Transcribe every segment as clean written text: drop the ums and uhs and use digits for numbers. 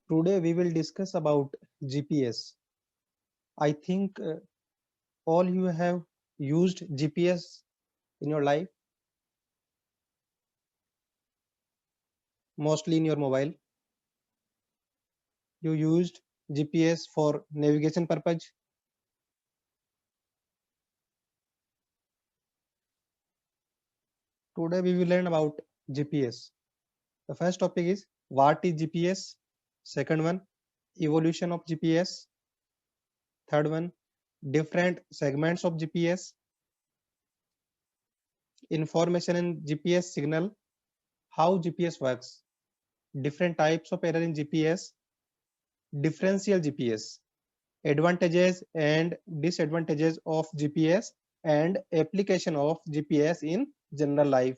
Today we will discuss about GPS. I think all you have used GPS in your life, mostly in your mobile. You used GPS for navigation purpose. Today we will learn about GPS. The first topic is what is GPS. Second one, evolution of GPS. Third one, different segments of GPS. Information in GPS signal. How GPS works. Different types of error in GPS. Differential GPS, advantages and disadvantages of GPS, and application of GPS in general life.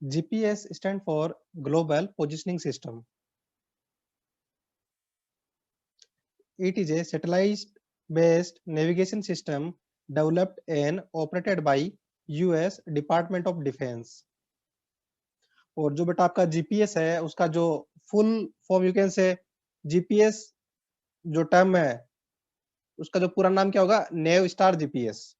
GPS stand for Global Positioning System. It is a satellite-based navigation system developed and operated by US Department of Defense. और जो बेटा आपका GPS है उसका जो full form you can से GPS जो term है उसका जो पूरा नाम क्या होगा, नेव स्टार जीपीएस।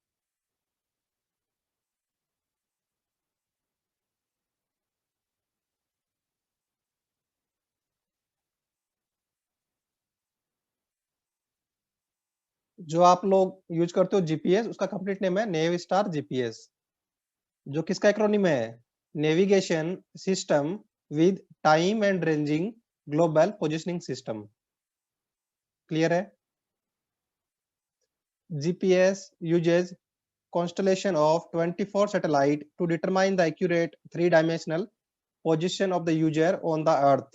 जो आप लोग यूज करते हो जीपीएस उसका कंप्लीट नेम है नेव स्टार जीपीएस, जो किसका एक्रोनिम है, navigation system with time and ranging global positioning system. Clear है? GPS uses constellation of 24 satellite to determine the accurate three-dimensional position of the user on the earth.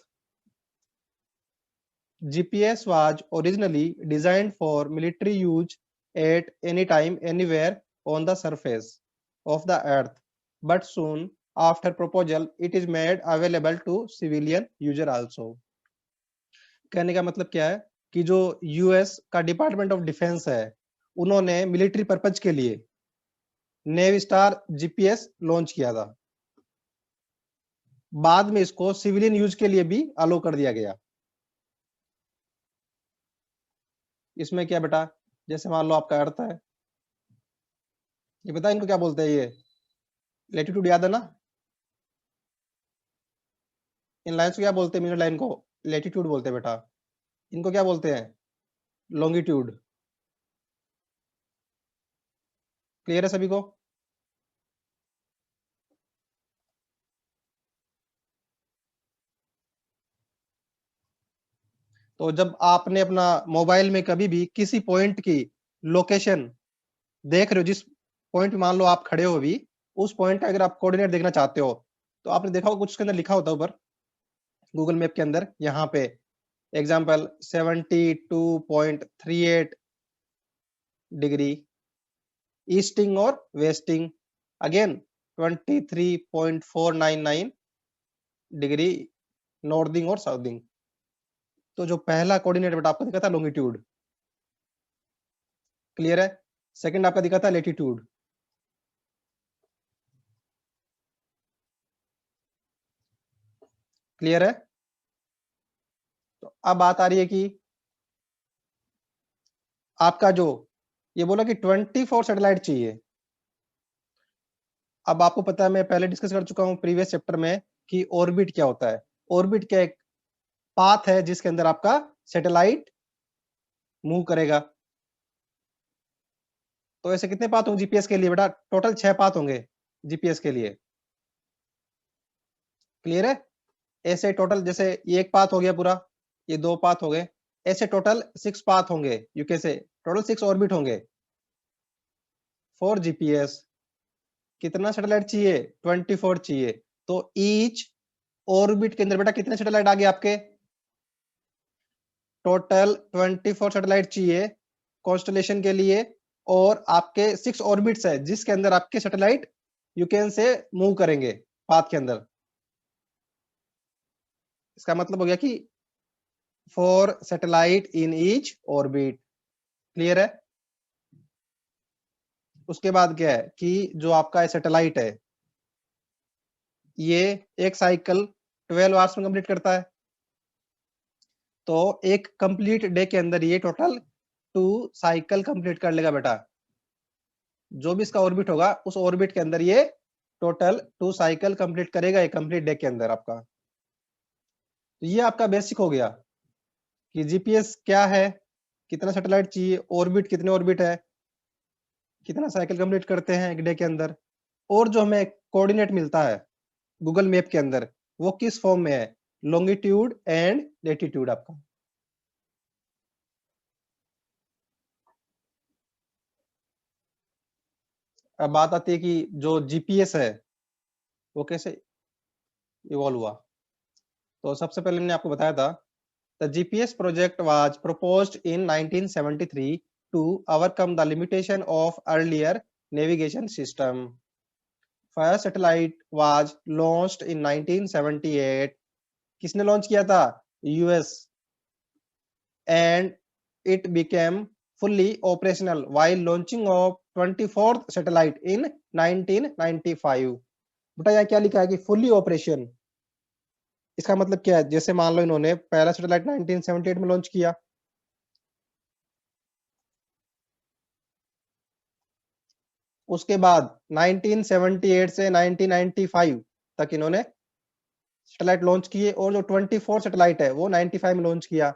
GPS was originally designed for military use at any time anywhere on the surface of the earth, but soon after proposal it is made available to civilian user also. कहने का मतलब क्या है कि जो US का department of defence है उन्होंने मिलिट्री पर्पज के लिए नेव स्टार जीपीएस लॉन्च किया था, बाद में इसको सिविलियन यूज के लिए भी अलो कर दिया गया। इसमें क्या बेटा, जैसे मान लो आपका अर्थ है, ये पता है इनको क्या बोलते हैं, ये लैटिट्यूड याद है ना, इन लाइन्स को क्या बोलते हैं, मिनट लाइन को लैटिट्यूड बोलते हैं बेटा, इनको क्या बोलते हैं, लॉन्गिट्यूड। क्लियर है सभी को? तो जब आपने अपना मोबाइल में कभी भी किसी पॉइंट की लोकेशन देख रहे हो, जिस पॉइंट मान लो आप खड़े हो अभी, उस पॉइंट का अगर आप कोऑर्डिनेट देखना चाहते हो तो आपने देखा होगा कुछ उसके अंदर लिखा होता है ऊपर गूगल मैप के अंदर, यहाँ पे एग्जाम्पल 72.38 डिग्री ईस्टिंग और वेस्टिंग, अगेन 23.499 डिग्री नॉर्थिंग और साउथिंग। तो जो पहला कोऑर्डिनेट बेटा आपको दिखा था लॉन्गिट्यूड, क्लियर है? सेकंड आपका दिखा था लैटिट्यूड, क्लियर है? तो अब बात आ रही है कि आपका जो ये बोला कि 24 सैटेलाइट चाहिए। अब आपको पता है, मैं पहले डिस्कस कर चुका हूं प्रीवियस चैप्टर में कि ऑर्बिट क्या होता है। ऑर्बिट क्या एक पाथ है जिसके अंदर आपका सैटेलाइट मूव करेगा। तो ऐसे कितने पाथ होंगे जीपीएस के लिए बेटा? टोटल 6 पाथ होंगे जीपीएस के लिए, क्लियर है? ऐसे टोटल, जैसे ये एक पाथ हो गया पूरा, ये 2 पाथ हो गए, ऐसे टोटल 6 पाथ होंगे, यूके से टोटल 6 ऑर्बिट होंगे फॉर जीपीएस। कितना सैटेलाइट चाहिए? 24 चाहिए। तो ईच ऑर्बिट के अंदर बेटा कितने सैटेलाइट आ गए आपके? टोटल 24 सैटेलाइट चाहिए कॉन्स्टलेशन के लिए, और आपके 6 ऑर्बिट्स है जिसके अंदर आपके सैटेलाइट यू कैन से मूव करेंगे पाथ के अंदर। इसका मतलब हो गया कि 4 satellite in each orbit. Clear है? उसके बाद क्या है कि जो आपका सैटेलाइट है ये एक साइकिल 12 आवर्स में कंप्लीट करता है। तो एक कंप्लीट डे के अंदर ये टोटल 2 साइकिल कंप्लीट कर लेगा बेटा। जो भी इसका ऑर्बिट होगा उस ऑर्बिट के अंदर ये टोटल 2 साइकिल कंप्लीट करेगा एक कंप्लीट डे के अंदर आपका। तो ये आपका बेसिक हो गया कि जीपीएस क्या है, कितना सैटेलाइट चाहिए, ऑर्बिट कितने ऑर्बिट है, कितना साइकिल कंप्लीट करते हैं एक डे के अंदर, और जो हमें कोऑर्डिनेट मिलता है गूगल मैप के अंदर वो किस फॉर्म में है, लॉन्गिट्यूड एंड लेटीट्यूड आपका। अब बात आती है कि जो जीपीएस है वो कैसे इवॉल्व हुआ। तो सबसे पहले मैंने आपको बताया था the GPS project was proposed in 1973 to overcome the limitation of earlier navigation system. First satellite was launched in 1978. किसने लॉन्च किया था, US, and it became fully operational while launching of 24th satellite in 1995. बेटा यहाँ क्या लिखा है कि fully operation, इसका मतलब क्या है, जैसे मान लो इन्होंने पहला सैटेलाइट 1978 में लॉन्च किया, उसके बाद 1978 से 1995 तक इन्होंने सैटेलाइट लॉन्च किए, और जो 24 सैटेलाइट है वो 95 में लॉन्च किया।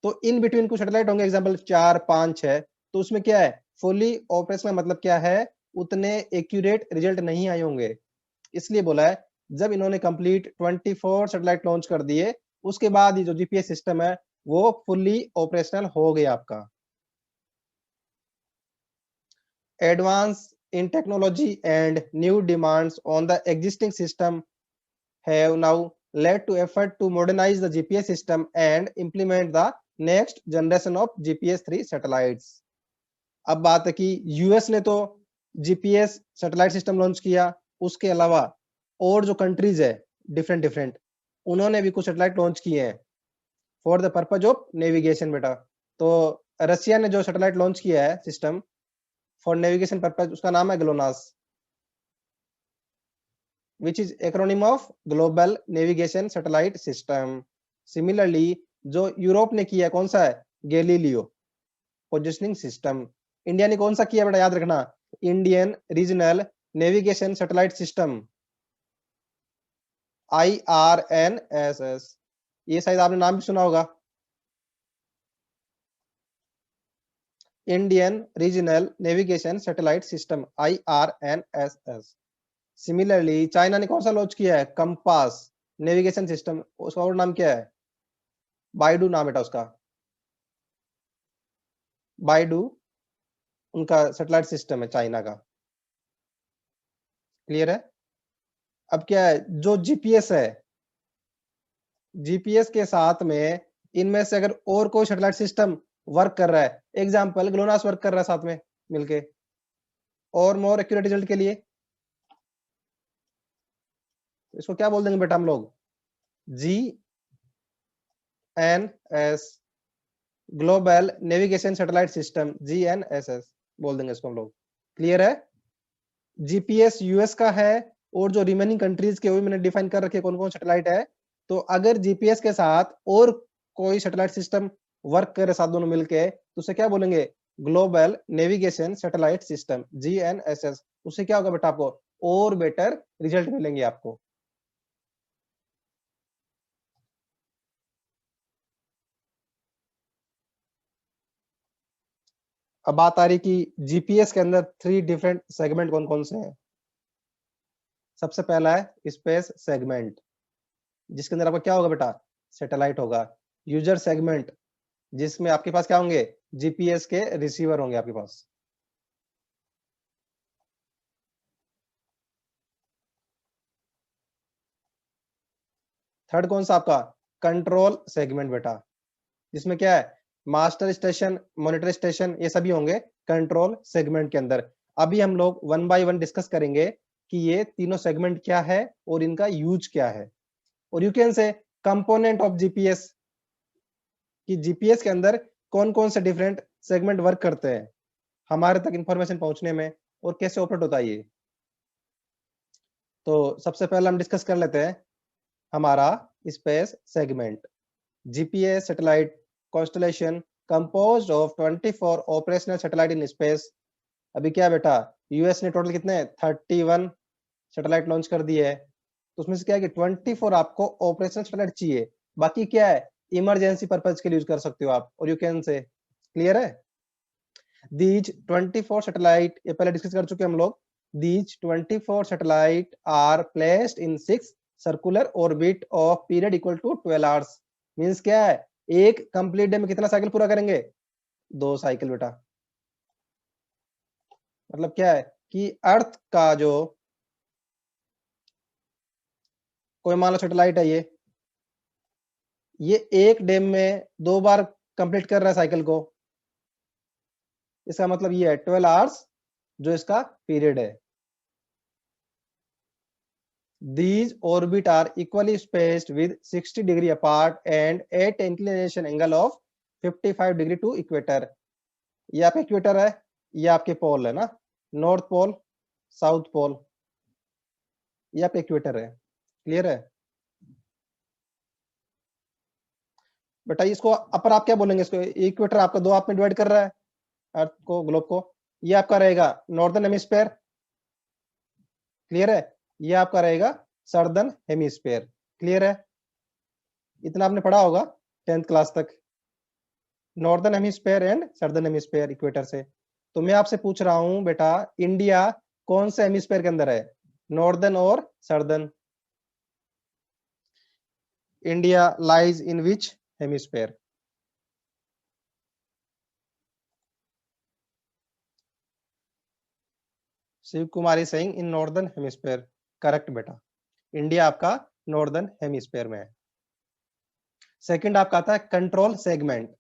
तो इन बिटवीन कुछ सैटेलाइट होंगे एग्जांपल 4, 5, 6, तो उसमें क्या है फुली ऑपरेशनल, मतलब क्या है उतने एक्यूरेट रिजल्ट नहीं आए होंगे। इसलिए बोला है जब इन्होंने कंप्लीट 24 सैटेलाइट लॉन्च कर दिए उसके बाद ही जो जीपीएस सिस्टम है वो फुल्ली ऑपरेशनल हो गया आपका। Advance in technology and new demands on the existing system have now led to effort to modernize the GPS system and implement the next generation of GPS-3 satellites. अब बात है कि US ने तो GPS satellite system launch किया, उसके अलावा और जो कंट्रीज है डिफरेंट डिफरेंट उन्होंने भी कुछ सैटेलाइट लॉन्च किए हैं for the purpose of navigation बेटा। तो रशिया ने जो सैटेलाइट लॉन्च किया है सिस्टम फॉर नेविगेशन पर्पज उसका नाम है GLONASS, which is acronym of Global Navigation Satellite System. Similarly, जो यूरोप ने किया कौन सा है, गैलीलियो पोजिशनिंग सिस्टम। इंडिया ने कौन सा किया बेटा, याद रखना, Indian regional navigation satellite system, IRNSS। ये शायद आपने नाम भी सुना होगा, Indian regional navigation satellite system, IRNSS। Similarly China ने कौन सा लॉन्च किया है, कंपास नेविगेशन सिस्टम, उसका और नाम क्या है, बाइडू नाम बेटा उसका, बाइडू उनका सैटेलाइट सिस्टम है चाइना का। क्लियर है। अब क्या है, जो जीपीएस है, जीपीएस के साथ में इनमें से अगर और कोई सैटेलाइट सिस्टम वर्क कर रहा है, एग्जांपल ग्लोनास वर्क कर रहा है साथ में मिलके और मोर एक्यूरेट रिजल्ट के लिए, इसको क्या बोल देंगे बेटा हम लोग, GNS, global navigation satellite system, GNSS बोल देंगे इसको हम लोग। क्लियर है। जीपीएस यूएस का है और जो रिमेनिंग कंट्रीज के वो मैंने डिफाइन कर रखे कौन कौन सैटेलाइट है। तो अगर जीपीएस के साथ और कोई सैटेलाइट सिस्टम वर्क करे साथ दोनों मिलके तो उसे क्या बोलेंगे, global navigation satellite system, GNSS। उससे क्या होगा बेटा, आपको और बेटर रिजल्ट मिलेंगे आपको। अब बात आ रही कि जीपीएस के अंदर 3 डिफरेंट सेगमेंट कौन कौन से हैं। सबसे पहला है स्पेस सेगमेंट, जिसके अंदर आपका क्या होगा बेटा, सैटेलाइट होगा। यूजर सेगमेंट, जिसमें आपके पास क्या होंगे, जीपीएस के रिसीवर होंगे आपके पास। थर्ड कौन सा आपका, कंट्रोल सेगमेंट बेटा, जिसमें क्या है, मास्टर स्टेशन, मॉनिटर स्टेशन, ये सभी होंगे कंट्रोल सेगमेंट के अंदर। अभी हम लोग वन बाय वन डिस्कस करेंगे कि ये तीनों सेगमेंट क्या है और इनका यूज क्या है। और यू कैन से कंपोनेंट ऑफ जीपीएस, कि जीपीएस के अंदर कौन कौन से डिफरेंट सेगमेंट वर्क करते हैं हमारे तक इंफॉर्मेशन पहुंचने में। और कैसे ऑपरेट होता है ये। तो सबसे पहले हम डिस्कस कर लेते हैं हमारा space segment. GPS satellite constellation composed of 24 operational satellite in space. अभी क्या बेटा, यूएस ने टोटल कितने 31 सैटेलाइट लॉन्च कर दिए है, तो उसमें से क्या है कि 24 आपको ऑपरेशनल सैटेलाइट चाहिए, बाकी क्या है इमरजेंसी पर्पज के लिए यूज कर सकते हो आप, और यू कैन से क्लियर है। दीज 24 सैटेलाइट, ये पहले डिस्कस कर चुके हम लोग। These 24 satellite are placed in 6 circular orbit of period equal to 12 hours. Means क्या है, एक कंप्लीट डे में कितना साइकिल पूरा करेंगे, 2 साइकिल बेटा। मतलब क्या है कि अर्थ का जो कोई मान लो सैटेलाइट है, ये एक डे में 2 बार कंप्लीट कर रहा है साइकिल को, इसका मतलब ये है 12 आवर्स जो इसका पीरियड है। These orbit are equally spaced with 60 degree apart and at inclination angle of 55 degree to equator। ये आपका इक्वेटर है, ये आपके पोल है ना, नॉर्थ पोल साउथ पोल, ये आपका इक्वेटर है। क्लियर है बेटा। इसको अपर आप क्या बोलेंगे, इसको इक्वेटर आपका 2 आप में डिवाइड कर रहा है अर्थ को, ग्लोब को। ये आपका रहेगा नॉर्दर्न हेमिस्फीयर, क्लियर है। ये आपका रहेगा सर्दर्न हेमिस्फीयर, क्लियर है। इतना आपने पढ़ा होगा 10th क्लास तक, northern hemisphere and southern hemisphere equator से। तो मैं आपसे पूछ रहा हूं बेटा, इंडिया कौन से हेमिस्फीयर के अंदर है, नॉर्दर्न और southern. India lies in which hemisphere. Shiv Kumari saying in northern hemisphere, correct बेटा, इंडिया आपका नॉर्दर्न हेमिस्फीयर में है। सेकंड आपका आता है कंट्रोल सेगमेंट।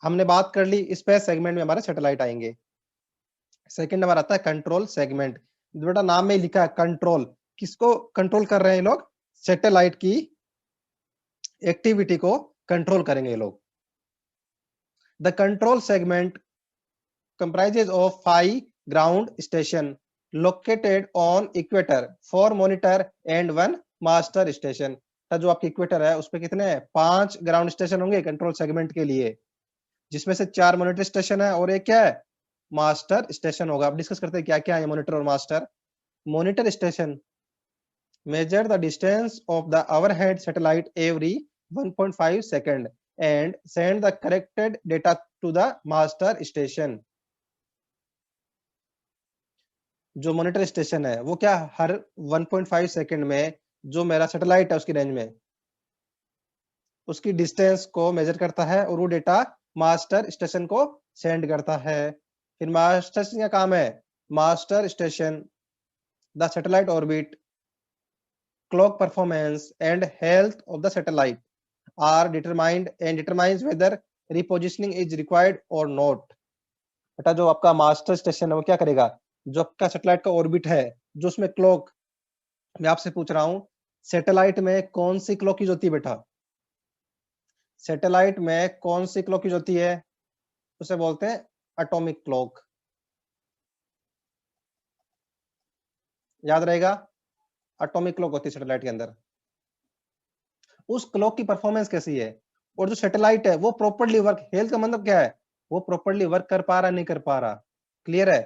हमने बात कर ली स्पेस सेगमेंट में हमारे सैटेलाइट आएंगे। सेकंड नंबर आता है कंट्रोल सेगमेंट। बेटा नाम में लिखा है कंट्रोल, किसको कंट्रोल कर रहे हैं लोग, सैटेलाइट की एक्टिविटी को कंट्रोल करेंगे ये लोग। The control segment comprises of 5 ground station located on equator, 4 monitor and 1 master station। जो आपकी इक्वेटर है उस पे कितने 5 ग्राउंड स्टेशन होंगे कंट्रोल सेगमेंट के लिए, जिसमें से 4 मॉनिटर स्टेशन है और एक क्या है मास्टर स्टेशन होगा। अब डिस्कस करते हैं क्या क्या है मॉनिटर और master. Monitor station measure the distance of the overhead satellite every 1.5 second and send the corrected data to the master station। जो मॉनिटर स्टेशन है वो क्या हर 1.5 सेकंड में जो मेरा सैटेलाइट है उसकी रेंज में उसकी डिस्टेंस को मेजर करता है और वो डेटा मास्टर स्टेशन को सेंड करता है। फिर मास्टर स्टेशन का काम है, master station the satellite orbit clock performance and health of the satellite are determined and determines whether repositioning is required or not। बेटा जो आपका मास्टर स्टेशन है वो क्या करेगा, जो आपका सैटेलाइट का ऑर्बिट है जो उसमें क्लॉक, मैं आपसे पूछ रहा हूं सैटेलाइट में कौन सी क्लॉक यूज होती है बेटा, सैटेलाइट में कौन सी क्लॉक यूज होती है, उसे बोलते हैं एटॉमिक क्लॉक। याद रहेगा, एटॉमिक क्लॉक होती है सैटेलाइट के अंदर। उस क्लॉक की परफॉर्मेंस कैसी है, और जो सैटेलाइट है वो प्रॉपर्ली वर्क, हेल्थ का मतलब क्या है, वो प्रॉपर्ली वर्क कर पा रहा नहीं कर पा रहा, क्लियर है।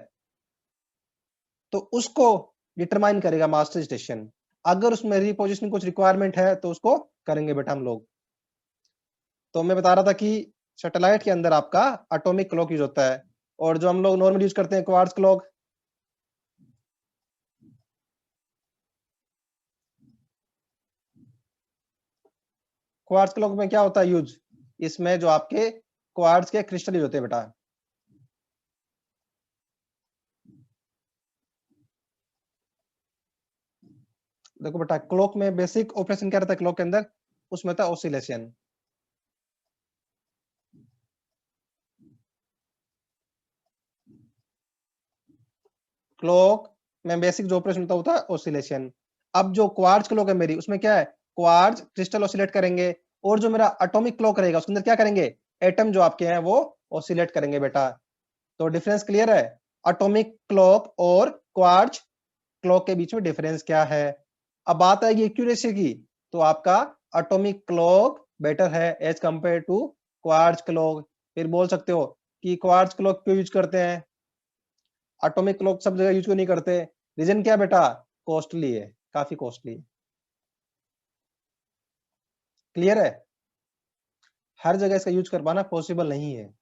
तो उसको डिटरमाइन करेगा मास्टर स्टेशन। अगर उसमें रिपोजिशनिंग कुछ रिक्वायरमेंट है तो उसको करेंगे बेटा हम लोग। तो मैं बता रहा था कि सैटेलाइट के अंदर आपका एटॉमिक क्लॉक यूज होता है, और जो हम लोग नॉर्मल यूज करते हैं क्वार्ट्ज क्लॉक। क्वार्ट्ज क्लॉक में क्या होता है यूज, इसमें जो आपके क्वार्ट्ज के क्रिस्टल यूज होते हैं बेटा। देखो बेटा क्लॉक में बेसिक ऑपरेशन क्या रहता है क्लॉक के अंदर, उसमें होता है ऑसिलेशन। क्लॉक में बेसिक जो ऑपरेशन होता है ऑसिलेशन। अब जो क्वार्ट्ज क्लॉक है मेरी, उसमें क्या है क्वार्ट्ज क्रिस्टल ऑसिलेट करेंगे, और जो मेरा एटॉमिक क्लॉक रहेगा उसके अंदर क्या करेंगे, एटम जो आपके हैं वो ऑसिलेट करेंगे बेटा। तो डिफरेंस क्लियर है, एटॉमिक क्लॉक और क्वार्ट्ज क्लॉक के बीच में डिफरेंस क्या है। अब बात आएगी एक्यूरेसी की, तो आपका एटॉमिक क्लॉक बेटर है as compare to quartz clock. फिर बोल सकते हो कि क्वार्ट्ज क्लॉक क्यों यूज करते हैं, एटॉमिक क्लॉक सब जगह यूज क्यों नहीं करते। रीजन क्या बेटा, कॉस्टली है, काफी कॉस्टली है। क्लियर है, हर जगह इसका यूज कर पाना पॉसिबल नहीं है।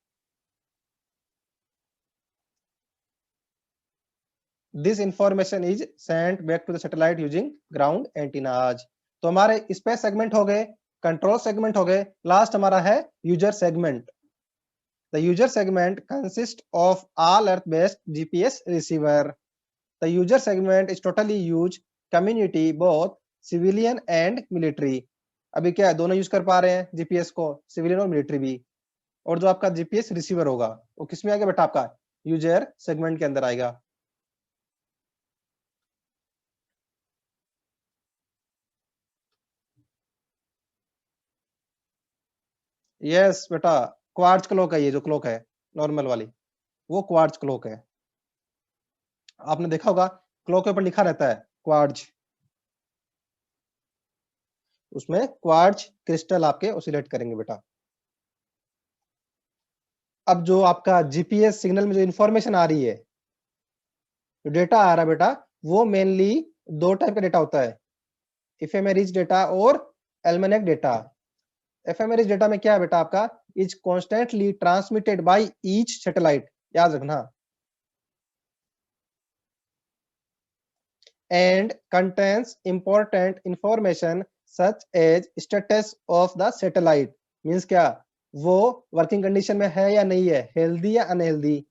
This information is sent back to the satellite using ground antennas. तो हमारे स्पेस सेगमेंट हो गए, कंट्रोल सेगमेंट हो गए, लास्ट हमारा है user segment. The user segment consist of all earth based GPS receiver. The user segment is totally use community both civilian and military. अभी क्या है, दोनों यूज कर पा रहे हैं जीपीएस को, सिविलियन और मिलिट्री भी। और जो आपका जीपीएस रिसीवर होगा वो किसमें आएगा बेटा, आपका यूजर सेगमेंट के अंदर आएगा। यस बेटा, क्वार्ट्ज क्लॉक है, ये जो क्लॉक है नॉर्मल वाली, वो क्वार्ट्ज क्लॉक है। आपने देखा होगा क्लॉक के ऊपर लिखा रहता है क्वार्ट्ज, उसमें क्वार्ट्ज क्रिस्टल आपके ऑसिलेट करेंगे बेटा। अब जो आपका जीपीएस सिग्नल में जो इंफॉर्मेशन आ रही है, जो डेटा आ रहा है बेटा, वो मेनली दो टाइप का डेटा होता है, इफेमेरिज डेटा और एल्मेनेक डेटा। एफएमआरएस डेटा में क्या है बेटा, आपका is constantly transmitted by each satellite, याद रखना, and contains important information such as status of the satellite. Means क्या, वो वर्किंग कंडीशन में है या नहीं है, हेल्दी या अनहेल्दी।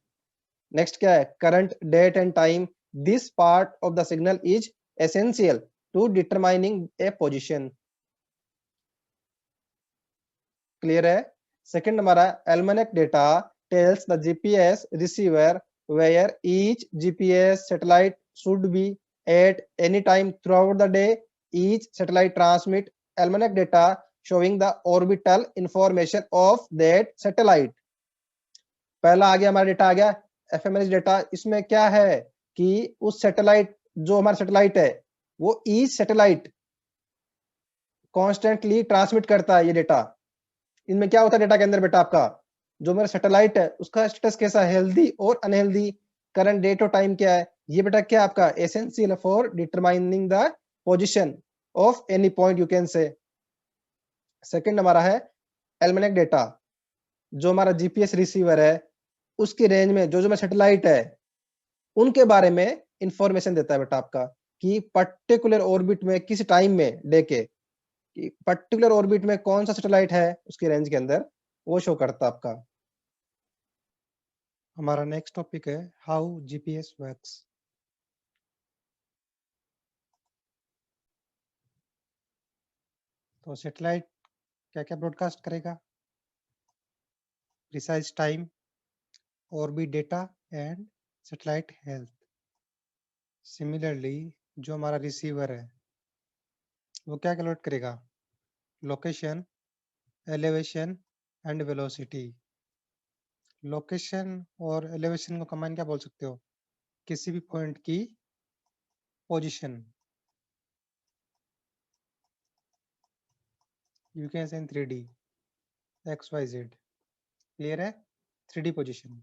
नेक्स्ट क्या है, current date and time. This part of the signal is essential to determining a position. Clear है। सेकंड हमारा almanac data tells the GPS receiver where each GPS satellite should be at any time throughout the day. Each satellite transmit almanac data showing the orbital information of that satellite. पहला आ गया हमारा data, आ गया FMS data. इसमें क्या है कि उस सैटेलाइट, जो हमारा सैटेलाइट है, वो ईच सैटेलाइट कॉन्स्टेंटली ट्रांसमिट करता है ये डेटा। इनमें क्या होता है डेटा के अंदर बेटा, आपका जो मेरा सैटेलाइट है उसका स्टेटस कैसा है, हेल्दी और अनहेल्दी, करंट डेट और टाइम क्या है, ये बेटा क्या आपका essential for determining the position of any point you can से। सेकंड हमारा है एल्मेनेक डेटा, जो हमारा जीपीएस रिसीवर है उसकी रेंज में जो जो मेरा सैटेलाइट है उनके बारे में इंफॉर्मेशन देता है बेटा आपका, कि पर्टिकुलर ऑर्बिट में किस टाइम में डे के, कि पर्टिकुलर ऑर्बिट में कौन सा सैटेलाइट है उसकी रेंज के अंदर, वो शो करता है आपका। हमारा नेक्स्ट टॉपिक है हाउ जीपीएस वर्क्स। तो सैटेलाइट क्या क्या ब्रॉडकास्ट करेगा, precise time, orbit data and satellite health. Similarly जो हमारा रिसीवर है वो क्या कैलकुलेट करेगा, location, elevation and velocity. Location और एलिवेशन को कंबाइन क्या बोल सकते हो, किसी भी पॉइंट की position. You can say in 3D, x y z. Clear है, 3D position.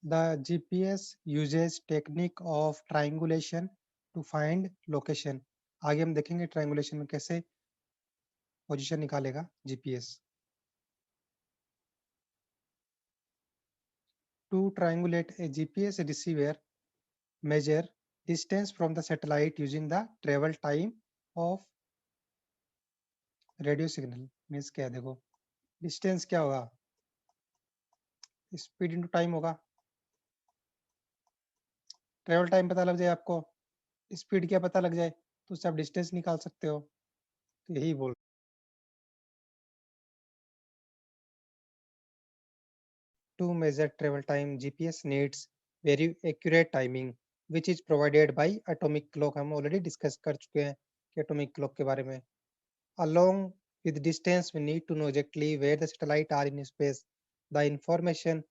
The GPS uses technique of triangulation to find location। आगे हम देखेंगे ट्रायंगुलेशन में कैसे पोजीशन निकालेगा GPS. To triangulate a GPS receiver, measure distance from the satellite using the travel time of radio signal। Means क्या है, देखो distance क्या होगा, स्पीड इंटू टाइम होगा। ट्रेवल टाइम पता लग जाए आपको, स्पीड क्या पता लग जाए, तो उससे आप डिस्टेंस निकाल सकते हो। तो यही बोल, to measure travel time, GPS needs very accurate timing। Which is provided by atomic clock. हम ऑलरेडी डिस्कस कर चुके हैं कि एटॉमिक क्लॉक के बारे में। Along with distance, we need to know exactly where the satellite are in space. The information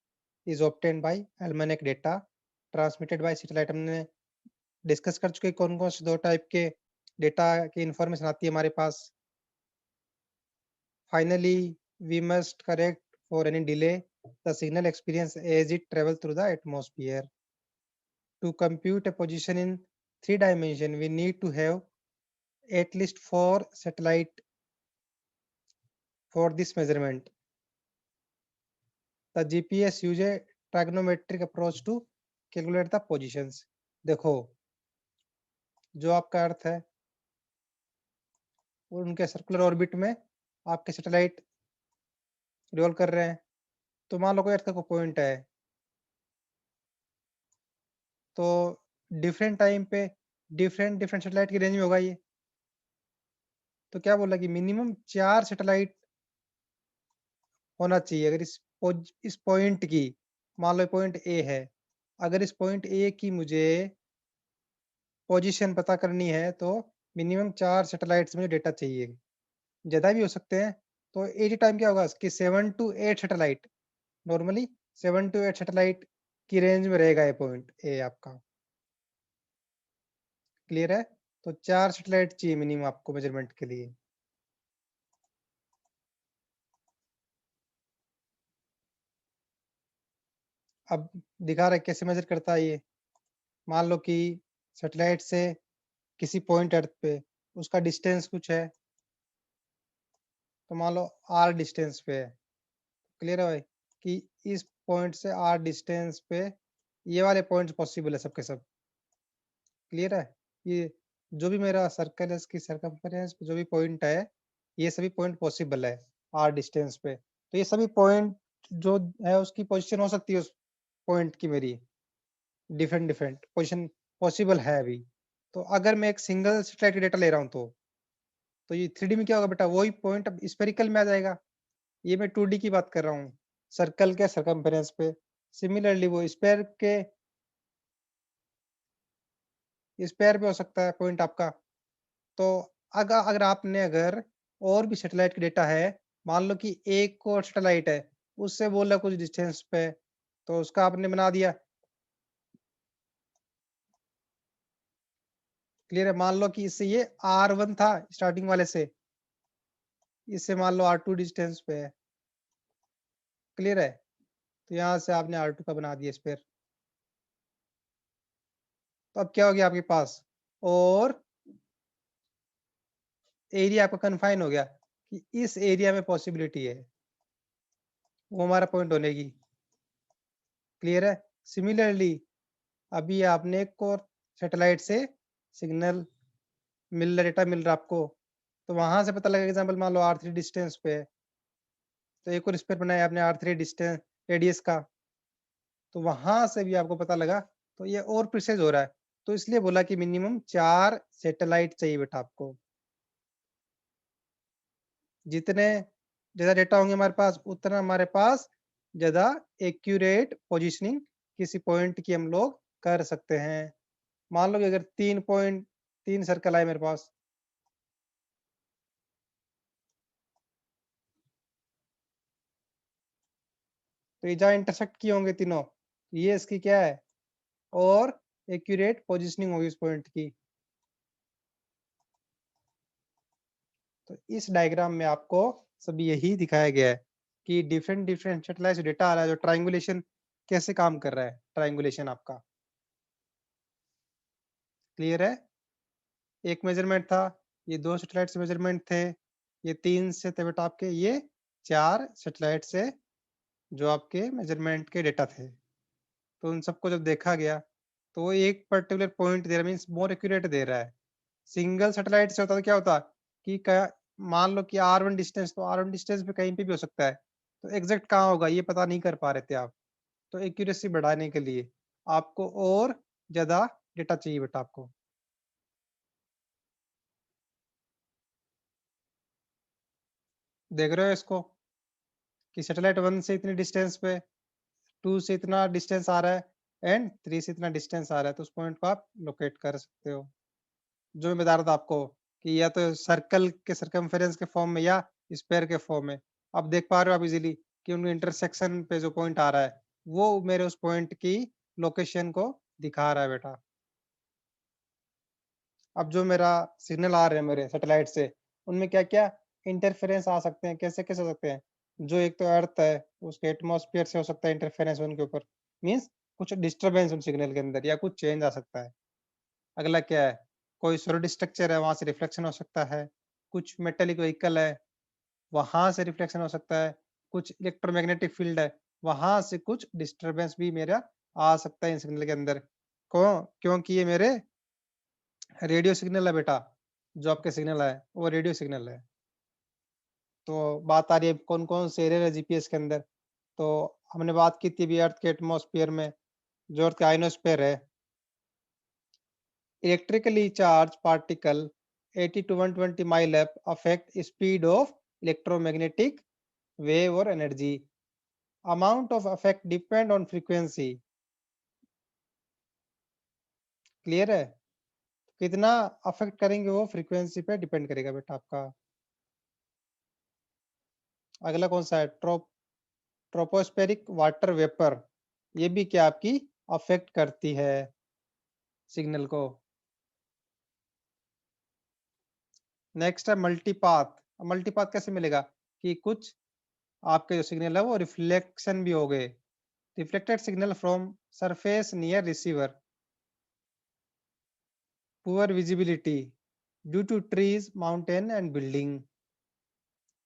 is obtained by almanac data transmitted by satellite। हमने discuss कर चुके कौन कौन से दो टाइप के डेटा की इंफॉर्मेशन आती है हमारे पास। Finally, we must correct for any delay the signal experience as it travel through the atmosphere. To compute a position in 3 dimension, we need to have at least 4 satellite for this measurement. The GPS use a trigonometric approach to calculate the positions। देखो, जो आपका अर्थ है उनके circular orbit में आपके satellite revolve कर रहे हैं। तो मान लो कोई अर्थ का कोई पॉइंट है, तो डिफरेंट टाइम पे डिफरेंट डिफरेंट सैटेलाइट की रेंज में होगा ये। तो क्या बोला कि मिनिमम 4 सैटेलाइट होना चाहिए। अगर इस पॉइंट की, मान लो पॉइंट ए है, अगर इस पॉइंट ए की मुझे पोजीशन पता करनी है तो मिनिमम 4 सैटेलाइट्स में डेटा चाहिए। ज़्यादा भी हो सकते हैं। तो एट ए टाइम क्या होगा कि 7 to 8 satellite, normally 7 to 8 satellite की रेंज में रहेगा ये पॉइंट ए आपका। क्लियर है? तो 4 सैटेलाइट चाहिए मिनिमम आपको मेजरमेंट के लिए। अब दिखा रहा है कैसे मेजर करता है ये। मान लो कि सैटेलाइट से किसी पॉइंट अर्थ पे उसका डिस्टेंस कुछ है, तो मान लो आर डिस्टेंस पे है। क्लियर है भाई कि इस पॉइंट से आर डिस्टेंस पे ये वाले पॉइंट्स पॉसिबल है सबके सब। क्लियर है? ये जो भी मेरा सर्कल है इसकी सरकमफेरेंस पे जो भी पॉइंट है, ये सभी पॉइंट पॉसिबल है आर डिस्टेंस पे। तो ये सभी पॉइंट जो है उसकी पोजीशन हो सकती है उस पॉइंट की मेरी डिफरेंट डिफरेंट पोजीशन पॉसिबल है अभी। तो अगर मैं एक सिंगल सैटेलाइट का डेटा ले रहा हूँ तो ये 3D में क्या होगा बेटा, वही पॉइंट अब स्फेरिकल में आ जाएगा। ये मैं 2D की बात कर रहा हूँ, सर्कल के सरकमफेरेंस पे। सिमिलरली वो स्पेयर पे हो सकता है पॉइंट आपका। तो अगर अगर आपने अगर और भी सैटेलाइट का डेटा है, मान लो कि एक और सैटेलाइट है, उससे बोला कुछ डिस्टेंस पे, तो उसका आपने बना दिया। क्लियर है? मान लो कि इससे ये R1 था स्टार्टिंग वाले से, इससे मान लो R2 डिस्टेंस पे है। क्लियर है? तो यहाँ से आपने R2 का बना दिया स्पेयर। तो अब क्या हो गया आपके पास, और एरिया आपका कन्फाइन हो गया कि इस एरिया में पॉसिबिलिटी है, वो हमारा पॉइंट होने की। क्लियर है? सिमिलरली अभी आपने एक और सैटेलाइट से सिग्नल मिल रहा, डेटा मिल रहा आपको, तो वहां से पता लगेगा। एग्जाम्पल मान लो R3 डिस्टेंस पे है, तो एक और स्पेयर बनाया आपने R3 डिस्टेंस रेडियस का, तो वहां से भी आपको पता लगा, तो ये और प्रिसाइज हो रहा है। तो इसलिए बोला कि मिनिमम 4 सैटेलाइट चाहिए बेटा आपको। जितने ज्यादा डेटा होंगे हमारे पास, उतना हमारे पास ज्यादा एक्यूरेट पोजिशनिंग किसी पॉइंट की हम लोग कर सकते हैं। मान लो कि अगर 3 सर्कल आए मेरे पास, तो ये जहाँ इंटरसेक्ट किए होंगे तीनों, ये इसकी क्या है, और एक्यूरेट पोजिशनिंग होगी उस पॉइंट की। तो इस डायग्राम में आपको सब यही दिखाया गया है कि डिफरेंट डिफरेंट सैटेलाइट डेटा आ रहा है, जो ट्राइंगुलेशन कैसे काम कर रहा है, ट्राइंगुलेशन आपका। क्लियर है? एक मेजरमेंट था, ये 2 सैटेलाइट से मेजरमेंट थे, ये 3 से थे बेटा आपके, ये 4 सैटेलाइट से जो आपके मेजरमेंट के डेटा थे। तो उन सबको जब देखा गया, तो वो एक पर्टिकुलर पॉइंट दे रहा है, मीन्स मोर एक्यूरेट दे रहा है। सिंगल सैटेलाइट से होता तो क्या होता कि मान लो कि R1 डिस्टेंस, तो R1 डिस्टेंस पे कहीं पे भी हो सकता है, तो एग्जैक्ट कहाँ होगा ये पता नहीं कर पा रहे थे आप। तो एक्यूरेसी बढ़ाने के लिए आपको और ज्यादा डेटा चाहिए बेटा आपको। देख रहे हो इसको कि सैटेलाइट 1 से इतनी डिस्टेंस पे, 2 से इतना डिस्टेंस आ रहा है, एंड 3 से इतना डिस्टेंस आ रहा है, तो उस पॉइंट को आप लोकेट कर सकते हो। जो मैं बता रहा था आपको कि या तो सर्कल के सर्कमफेरेंस के फॉर्म में या स्क्वायर के फॉर्म में। आप देख पा रहे हो आप इजीली कि उनके इंटरसेक्शन पे जो पॉइंट आ रहा है वो मेरे उस पॉइंट की लोकेशन को दिखा रहा है बेटा। अब जो मेरा सिग्नल आ रहे हैं मेरे सैटेलाइट से, उनमें क्या क्या इंटरफेरेंस आ सकते हैं, कैसे कैसे हो सकते हैं। जो एक तो अर्थ है उसके एटमॉस्फेयर से हो सकता है इंटरफेरेंस उनके ऊपर, मीन्स कुछ डिस्टरबेंस उन सिग्नल के अंदर या कुछ चेंज आ सकता है। अगला क्या है, कोई सॉलिड स्ट्रक्चर है वहां से रिफ्लेक्शन हो सकता है, कुछ मेटेलिक व्हीकल है वहां से रिफ्लेक्शन हो सकता है, कुछ इलेक्ट्रोमैग्नेटिक फील्ड है वहां से कुछ डिस्टरबेंस भी मेरा आ सकता है इन सिग्नल के अंदर। क्यों? क्योंकि ये मेरे रेडियो सिग्नल है बेटा। जो आपके सिग्नल है वो रेडियो सिग्नल है। तो बात आ रही है कौन कौन से एरिया है जीपीएस के अंदर। तो हमने बात की थी अभी अर्थ के एटमॉस्फेयर में, जो अर्थ का आइनोस्फेयर है, electrically charged particle 80 to 120 mile up affect speed of electromagnetic wave or energy. Amount of effect depend on frequency. Clear है? कितना अफेक्ट करेंगे वो फ्रीक्वेंसी पे डिपेंड करेगा बेटा आपका। अगला कौन सा है, ट्रोपोस्फेरिक वाटर वेपर। ये भी क्या आपकी अफेक्ट करती है सिग्नल को। नेक्स्ट है मल्टीपाथ। मल्टीपाथ कैसे मिलेगा कि कुछ आपके जो सिग्नल है वो रिफ्लेक्शन भी हो गए। Reflected signal from surface near receiver. Poor visibility due to trees, mountain and building.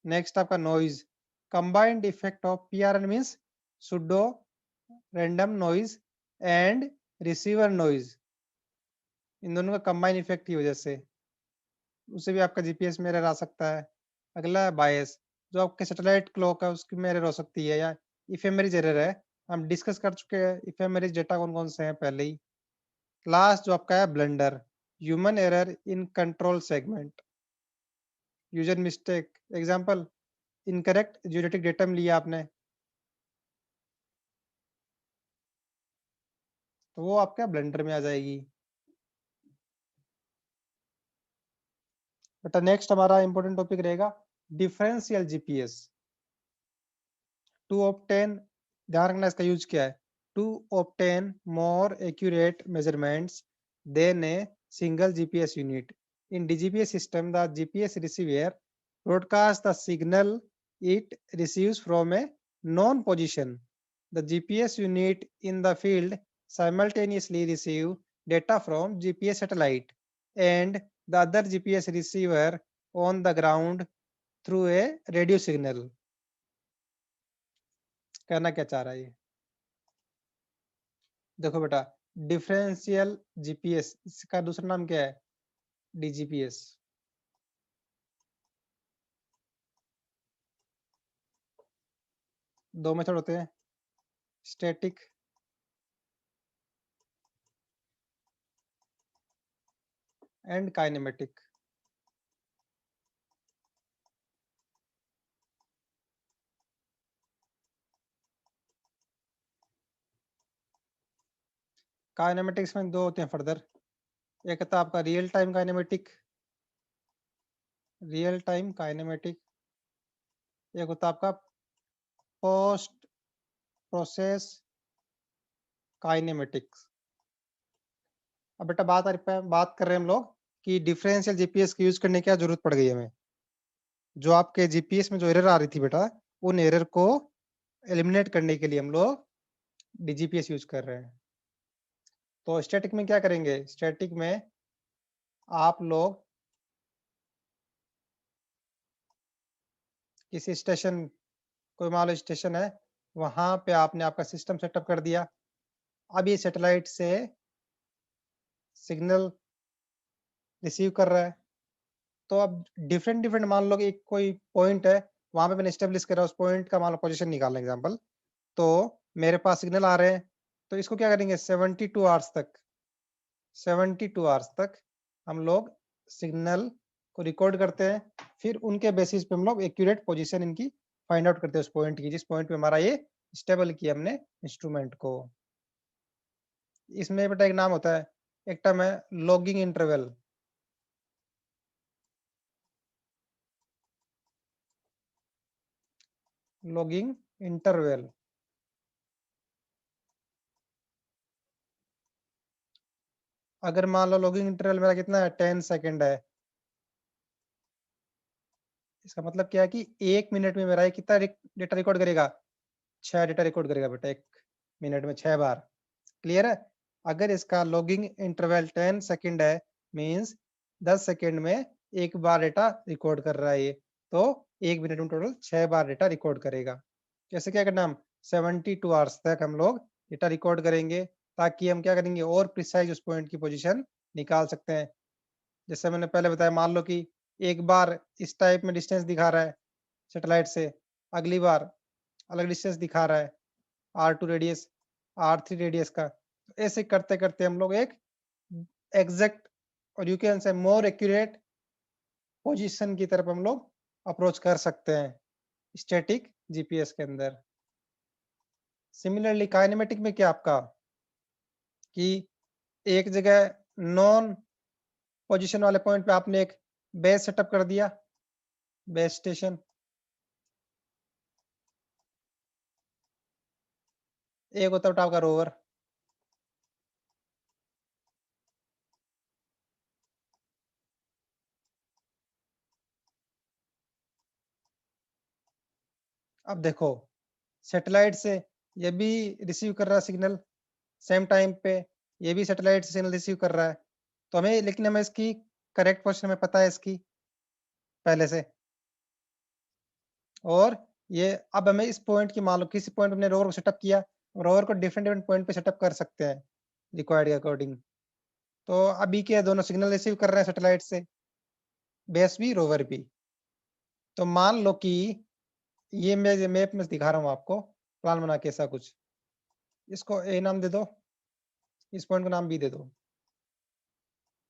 Next आपका noise. Combined effect of PRN means pseudo random noise and receiver noise. इन दोनों का कंबाइन इफेक्ट की वजह से उसे भी आपका जीपीएस में एरर आ सकता है। अगला है बायस। जो आपके सैटेलाइट क्लॉक है उसकी में एरर हो सकती है या इफेमेरिज एरर है। हम डिस्कस कर चुके हैं इफेमेरिज डेटा कौन कौन से हैं पहले ही। लास्ट जो आपका है blunder, human error in control segment, user mistake. Example, incorrect geometric datum लिया आपने तो वो आपका ब्लंडर में आ जाएगी। बेटा नेक्स्ट हमारा इंपॉर्टेंट टॉपिक रहेगा डिफरेंशियल जीपीएस। टू ऑब्टेन, ध्यान रखना इसका यूज क्या है, to obtain more accurate measurements than a single GPS unit in DGPS system. The GPS receiver broadcast the signal it receives from a known position. The GPS unit in the field simultaneously receive data from GPS satellite and the other GPS receiver on the ground through a radio signal. कहना क्या चाह रहा है ये? देखो बेटा, differential GPS इसका दूसरा नाम क्या है, डीजीपीएस। दो मेथड होते हैं, स्टैटिक एंड काइनेमेटिक। काइनेमेटिक्स में दो होते हैं फर्दर, एक था आपका real time kinematic, real time kinematic, एक होता आपका पोस्ट प्रोसेस काइनेमेटिक्स। अब बेटा बात कर रहे हैं हम लोग कि डिफरेंशियल जीपीएस का यूज करने की क्या जरूरत पड़ गई हमें। जो आपके जीपीएस में जो एरर आ रही थी बेटा, उन एरर को एलिमिनेट करने के लिए हम लोग डीजीपीएस यूज कर रहे हैं। तो स्टैटिक में क्या करेंगे, स्टैटिक में आप लोग किसी स्टेशन, कोई मान लो स्टेशन है, वहां पे आपने आपका सिस्टम सेटअप कर दिया। अब ये सैटेलाइट से सिग्नल रिसीव कर रहा है। तो अब डिफरेंट डिफरेंट मान लो कि एक कोई पॉइंट है, वहां पे मैंने स्टेब्लिश करा, उस पॉइंट का मान लो पोजीशन निकालना एग्जांपल। तो मेरे पास सिग्नल आ रहे हैं, तो इसको क्या करेंगे 72 आवर्स तक, 72 आवर्स तक हम लोग सिग्नल को रिकॉर्ड करते हैं। फिर उनके बेसिस पे हम लोग एक्यूरेट पोजीशन इनकी फाइंड आउट करते हैं उस पॉइंट की, जिस पॉइंट पे हमारा ये स्टेबल किया हमने इंस्ट्रूमेंट को। इसमें बेटा एक नाम होता है, एक टर्म है लॉगिंग इंटरवल। Logging interval. अगर मान लो लॉगिंग इंटरवल मेरा कितना है, 10 सेकंड है, इसका मतलब क्या है कि 1 मिनट में मेरा ये कितना डेटा रिकॉर्ड करेगा, 6 डेटा रिकॉर्ड करेगा बेटा 1 मिनट में 6 बार। क्लियर है? अगर इसका लॉगिंग इंटरवल 10 सेकंड है, मींस 10 सेकंड में एक बार डेटा रिकॉर्ड कर रहा है ये, तो 1 मिनट में टोटल 6 बार डेटा रिकॉर्ड करेगा। कैसे क्या करना, हम 72 आवर्स तक हम लोग डेटा रिकॉर्ड करेंगे, ताकि हम क्या करेंगे और प्रिसाइज उस पॉइंट की पोजीशन निकाल सकते हैं। जैसे मैंने पहले बताया, मान लो कि एक बार इस टाइप में डिस्टेंस दिखा रहा है सैटेलाइट से, अगली बार अलग डिस्टेंस दिखा रहा है, R2 रेडियस, R3 रेडियस का। ऐसे करते करते हम लोग एक एग्जैक्ट और यू कैन से मोर एक्यूरेट पोजीशन की तरफ हम लोग अप्रोच कर सकते हैं स्टैटिक जीपीएस के अंदर। सिमिलरली काइनेमेटिक में क्या आपका कि एक जगह नॉन पोजीशन वाले पॉइंट पे आपने एक बेस सेटअप कर दिया, बेस स्टेशन। एक होता है आपका रोवर। अब देखो, सैटेलाइट से ये भी रिसीव कर रहा है सिग्नल सेम टाइम पे, ये भी सैटेलाइट से सिग्नल रिसीव कर रहा है, तो हमें, लेकिन हमें इसकी करेक्ट पोजीशन हमें पता है इसकी पहले से। और ये अब हमें इस पॉइंट की मालूम, किसी पॉइंट हमने रोवर को सेटअप किया, रोवर को डिफरेंट डिफरेंट पॉइंट पे सेटअप कर सकते हैं रिक्वायर्ड के अकॉर्डिंग। तो अभी क्या दोनों सिग्नल रिसीव कर रहे हैं सैटेलाइट से, बेस भी रोवर भी। तो मान लो कि ये मैं मैप में दिखा रहा हूँ आपको, प्लान बना के ऐसा कुछ, इसको ए नाम दे दो, इस पॉइंट को नाम बी दे दो।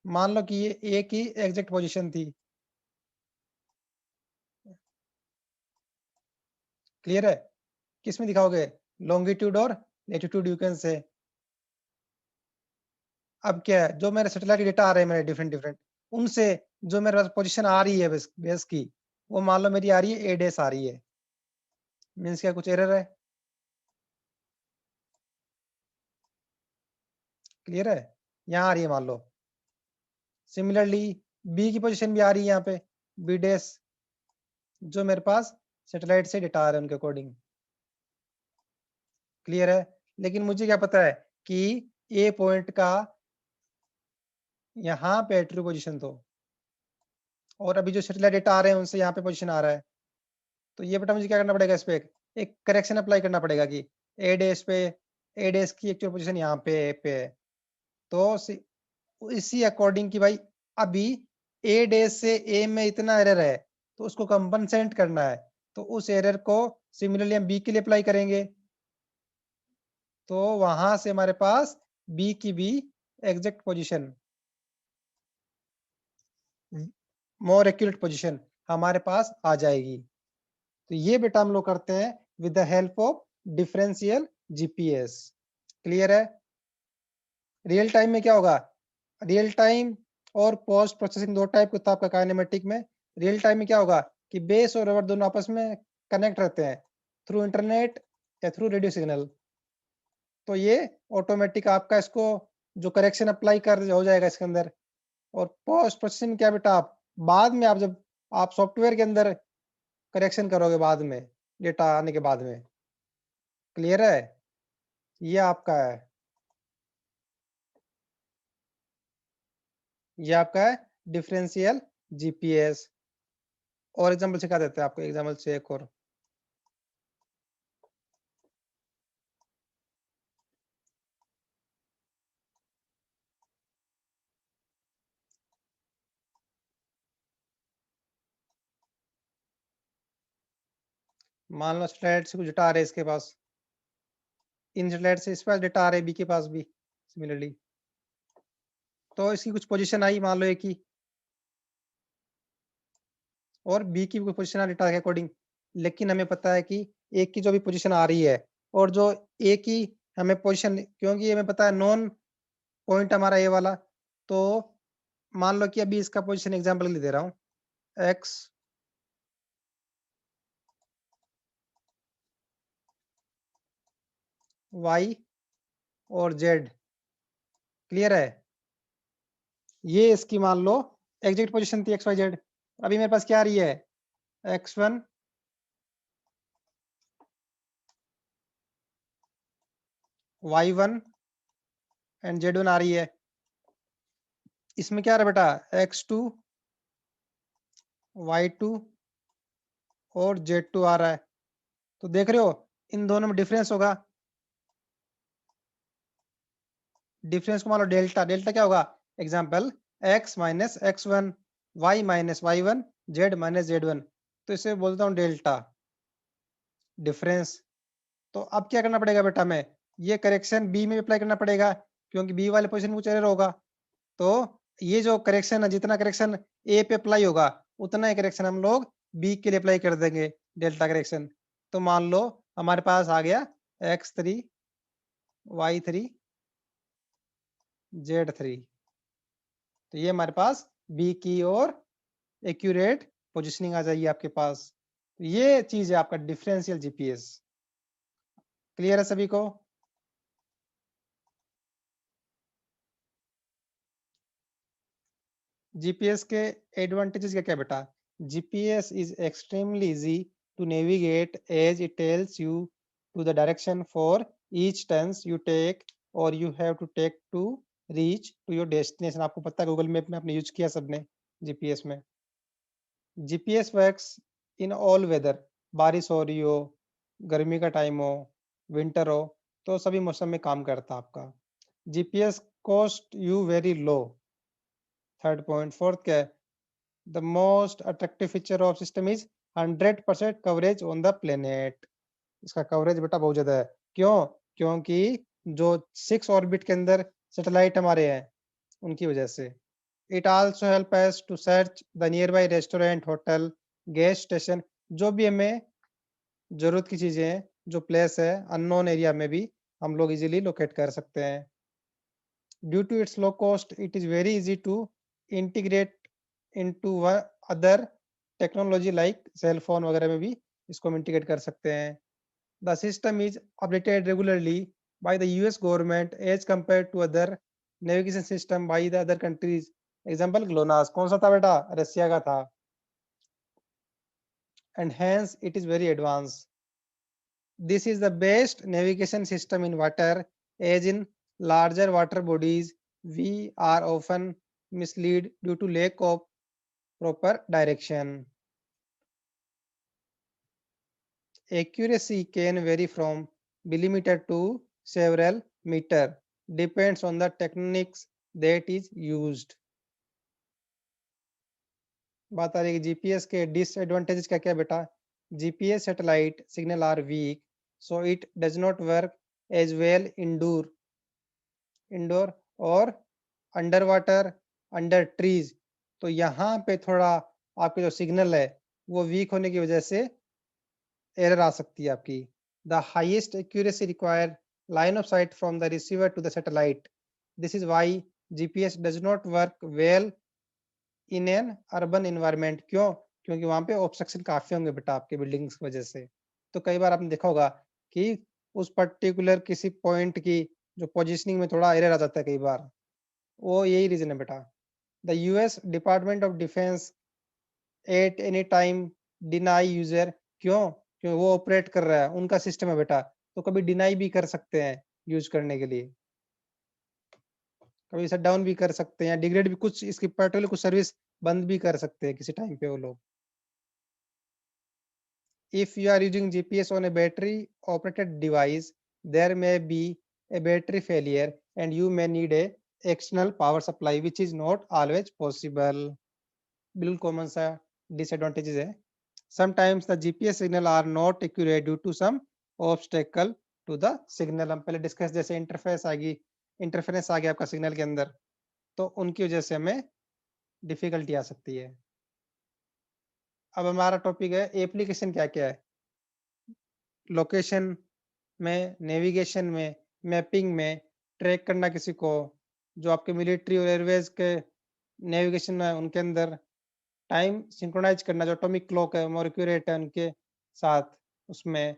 मान लो कि ये ए की एग्जैक्ट पोजीशन थी। क्लियर है? किस में दिखाओगे, लॉन्गिट्यूड और लेटिट्यूड यू कैन से। अब क्या है, जो मेरे सैटेलाइट डेटा आ रहे हैं मेरे डिफरेंट डिफरेंट, उनसे जो मेरे पास पोजीशन आ रही है बेस की, वो मान लो मेरी आ रही है ए डेस आ रही है, मीन्स क्या कुछ एरर है। क्लियर है? यहाँ आ रही है मान लो। सिमिलरली बी की पोजीशन भी आ रही है यहाँ पे, बी डेस, जो मेरे पास सैटेलाइट से डेटा आ रहे हैं उनके अकॉर्डिंग। क्लियर है? लेकिन मुझे क्या पता है कि ए पॉइंट का यहाँ पे ट्रू पोजीशन, तो और अभी जो सैटेलाइट डेटा आ रहे हैं उनसे यहाँ पे पोजीशन आ रहा है। तो ये बेटा मुझे क्या करना पड़ेगा, इस पे एक करेक्शन अप्लाई करना पड़ेगा कि ए डेस पे, ए डेस की एक्चुअल पोजीशन यहाँ पे है। तो इसी अकॉर्डिंग कि भाई अभी ए डेस से ए में इतना एरर है, तो उसको कंपनसेट करना है, तो उस एरर को सिमिलरली हम बी के लिए अप्लाई करेंगे। तो वहां से हमारे पास बी की भी exact position, more accurate position हमारे पास आ जाएगी। तो ये बेटा हम लोग करते हैं with the help of differential GPS. Clear है? रियल टाइम में क्या होगा, रियल टाइम और पोस्ट प्रोसेसिंग दो टाइप होता है आपका काइनेमेटिक में। रियल टाइम में क्या होगा कि बेस और रोवर दोनों आपस में कनेक्ट रहते हैं थ्रू इंटरनेट या थ्रू रेडियो सिग्नल। तो ये ऑटोमेटिक आपका इसको जो करेक्शन अप्लाई कर हो जाएगा इसके अंदर। और पोस्ट प्रोसेसिंग क्या बेटा, आप बाद में, आप जब आप सॉफ्टवेयर के अंदर करेक्शन करोगे बाद में, डेटा आने के बाद में। क्लियर है? ये आपका है, ये आपका है डिफरेंशियल जीपीएस। और एग्जांपल सिखा देते हैं आपको, एग्जांपल से एक और। मान लो स्लेट से कुछ डेटा आ रहा है इसके पास, इन स्लेट से इस पास डेटा आ रहा है बी के पास भी सिमिलरली। तो इसकी कुछ पोजीशन आई मान लो ए की, और बी की भी पोजीशन आ डेटा के अकॉर्डिंग। लेकिन हमें पता है कि एक की जो भी पोजीशन आ रही है, और जो ए की हमें पोजीशन, क्योंकि हमें पता है नॉन पॉइंट हमारा ये वाला, तो मान लो कि अभी इसका पोजीशन एग्जांपल के लिए दे रहा हूं, एक्स वाई और जेड, क्लियर है। ये इसकी मान लो एग्जैक्ट पोजीशन थी एक्स वाई जेड। अभी मेरे पास क्या आ रही है, x1 y1 एंड z1 आ रही है। इसमें क्या आ रहा है बेटा, x2 y2 और z2 आ रहा है। तो देख रहे हो इन दोनों में डिफरेंस होगा। डिफरेंस को मान लो डेल्टा, डेल्टा क्या होगा, example x minus x1, y minus y1, z minus z1, तो इसे बोलता हूँ डेल्टा डिफरेंस। तो अब क्या करना पड़ेगा बेटा, मैं ये करेक्शन बी में अप्लाई करना पड़ेगा, क्योंकि बी वाले पोजीशन में कुछ एरर होगा। तो ये जो करेक्शन है, जितना करेक्शन ए पे अप्लाई होगा उतना ही करेक्शन हम लोग बी के लिए अप्लाई कर देंगे, डेल्टा करेक्शन। तो मान लो हमारे पास आ गया x3 y3 z3, तो ये हमारे पास बी की और एक्यूरेट पोजिशनिंग आ जाएगी आपके पास। तो ये चीज है आपका डिफरेंशियल जीपीएस। क्लियर है सभी को। जीपीएस के एडवांटेजेस क्या क्या बेटा, GPS is extremely easy to navigate as it tells you to the direction for each turns you take or you have to take to reach to your destination. आपको पता है गूगल मैप में आपने use किया सबने GPS में। GPS works in all weather, बारिश हो रही हो, गर्मी का टाइम हो, विंटर हो, तो सभी मौसम में काम करता है आपका। GPS cost you very low. Third point, fourth क्या है, the most attractive feature of system is 100% coverage on the planet. इसका कवरेज बेटा बहुत ज्यादा है। क्यों, क्योंकि जो 6 ऑर्बिट के अंदर सैटेलाइट हमारे हैं उनकी वजह से। It also help us to search the nearby restaurant, hotel, gas station, जो भी हमें जरूरत की चीजें हैं, जो प्लेस है अननोन एरिया में भी हम लोग इजीली लोकेट कर सकते हैं। Due to its low cost it is very easy to integrate into other technology like cell phone वगैरह में भी इसको हम इंटीग्रेट कर सकते हैं। The system is updated regularly by the US government as compare to other navigation system by the other countries. Example GLONASS कौन सा था बेटा, रसिया का था, and hence it is very advanced. This is the best navigation system in water, as in larger water bodies we are often misled due to lack of proper direction. Accuracy can vary from millimeter to several meter, depends on the techniques that is used. बात आ रही है GPS के disadvantages क्या क्या बेटा। GPS satellite signal are weak, so it does not work as well indoor और under water, under trees. तो यहाँ पे थोड़ा आपके जो सिग्नल है वो वीक होने की वजह से एरर आ सकती है आपकी। The highest accuracy require line of sight from the receiver to the satellite. This is why GPS does not work well in an urban environment. क्यों, क्योंकि वहां पे ऑब्स्ट्रक्शन काफी होंगे बेटा आपके बिल्डिंग्स की वजह से। तो कई बार आपने देखा होगा कि उस पर्टिकुलर किसी पॉइंट की जो पोजीशनिंग में थोड़ा एरर आ जाता है कई बार, वो यही रीजन है बेटा। The US department of defence eight any time deny user, क्यों, क्यों वो ऑपरेट कर रहा है, उनका सिस्टम है बेटा, तो कभी डिनाई भी कर सकते हैं यूज करने के लिए, कभी शट डाउन भी कर सकते हैं, डिग्रेड भी, कुछ इसकी पर्टिकुलर कुछ सर्विस बंद भी कर सकते हैं किसी टाइम पे वो लोग। If you are using GPS on a battery operated device, there may be a battery failure and you may need a external power supply which is not always possible. बिल्कुल कॉमन सा disadvantages है। Sometimes the GPS signal are not accurate due to some obstacle to the signal। हम पहले discuss, जैसे interface आएगी, interference आ गया आपका signal के अंदर, तो उनकी वजह से हमें डिफिकल्टी आ सकती है। अब हमारा टॉपिक है एप्लीकेशन क्या क्या है। लोकेशन में, नेविगेशन में, मैपिंग में, ट्रैक करना किसी को, जो आपके मिलिट्री और एयरवेज के नेविगेशन है उनके अंदर टाइम सिंक्रोनाइज करना, जो एटॉमिक क्लॉक है, मर्क्यूरी है उनके साथ, उसमें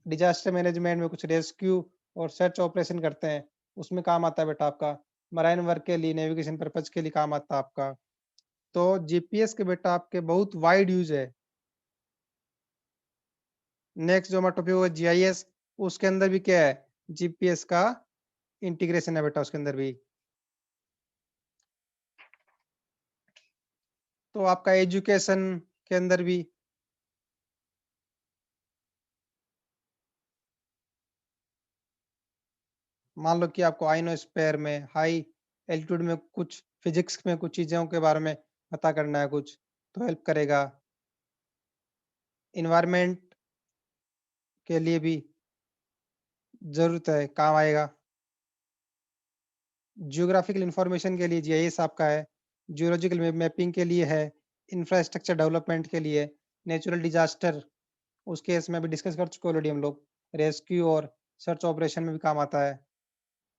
डिजास्टर मैनेजमेंट में कुछ रेस्क्यू और सर्च ऑपरेशन करते हैं, उसमें काम आता है बेटा आपका। मराइन वर्क के लिए, नेविगेशन पर्पज के लिए काम आता है आपका। तो जीपीएस के बेटा आपके बहुत वाइड यूज है। नेक्स्ट जो हमारा टॉपिक होगा जीआईएस, उसके अंदर भी क्या है, जीपीएस का इंटीग्रेशन है बेटा उसके अंदर भी। तो आपका एजुकेशन के अंदर भी मान लो कि आपको आइनोस्फेयर में, हाई एल्टीट्यूड में कुछ फिजिक्स में कुछ चीजों के बारे में पता करना है कुछ, तो हेल्प करेगा। इन्वायरमेंट के लिए भी जरूरत है, काम आएगा। जियोग्राफिकल इंफॉर्मेशन के लिए जीआईएस आपका है। जियोलॉजिकल मैपिंग के लिए है। इंफ्रास्ट्रक्चर डेवलपमेंट के लिए, नेचुरल डिजास्टर उस केस में भी डिस्कस कर चुके ऑलरेडी हम लोग, रेस्क्यू और सर्च ऑपरेशन में भी काम आता है।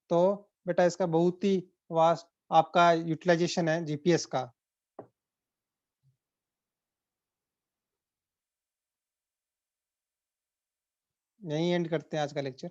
तो बेटा इसका बहुत ही वास्ट आपका यूटिलाइजेशन है जीपीएस का। यहीं एंड करते हैं आज का लेक्चर।